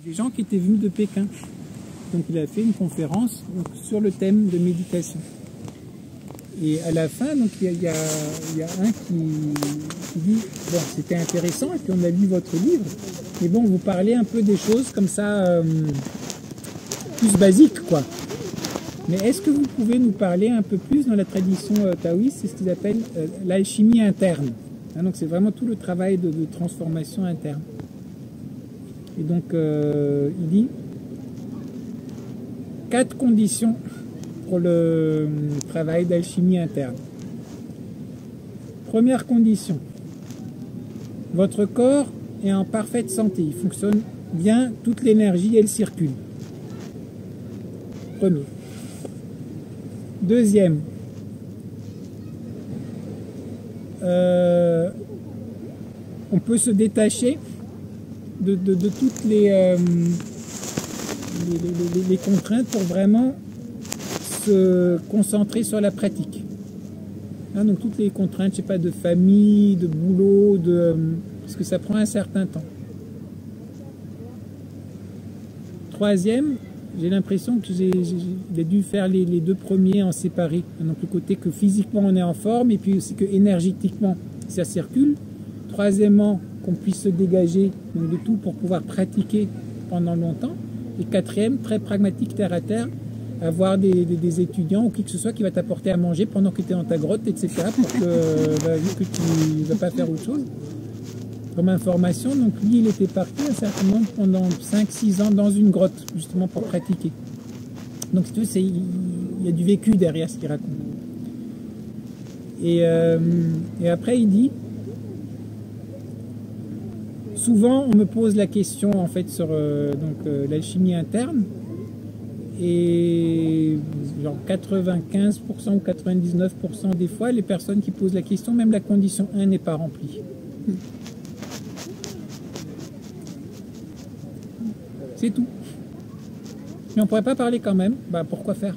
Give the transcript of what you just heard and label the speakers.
Speaker 1: Des gens qui étaient venus de Pékin. Donc il a fait une conférence sur le thème de méditation. Et à la fin, donc il y a un qui dit bon, c'était intéressant et puis on a lu votre livre, mais bon, vous parlez un peu des choses comme ça plus basiques, quoi. Mais est-ce que vous pouvez nous parler un peu plus dans la tradition taoïste, c'est ce qu'ils appellent l'alchimie interne, hein, donc c'est vraiment tout le travail de transformation interne. Et donc il dit 4 conditions pour le travail d'alchimie interne. Première condition, votre corps est en parfaite santé, il fonctionne bien, toute l'énergie elle circule. Premier. Deuxième, on peut se détacher de toutes les contraintes pour vraiment se concentrer sur la pratique. Hein, donc toutes les contraintes, je sais pas, de famille, de boulot, parce que ça prend un certain temps. Troisième, j'ai l'impression que j'ai dû faire les 2 premiers en séparé. Donc le côté que physiquement on est en forme et puis aussi que énergétiquement ça circule. Troisièmement, qu'on puisse se dégager donc, de tout pour pouvoir pratiquer pendant longtemps. Et quatrième, très pragmatique, terre à terre, avoir des étudiants ou qui que ce soit qui va t'apporter à manger pendant que tu es dans ta grotte, etc. Pour que, vu que tu ne vas pas faire autre chose. Comme information, donc lui, il était parti un certain nombre pendant 5-6 ans dans une grotte, justement pour pratiquer. Donc si tu veux, il y a du vécu derrière ce qu'il raconte. Et après, il dit, souvent, on me pose la question en fait sur l'alchimie interne, et genre 95% ou 99% des fois, les personnes qui posent la question, même la condition 1 n'est pas remplie. C'est tout. Mais on ne pourrait pas parler quand même. Bah, pourquoi faire ?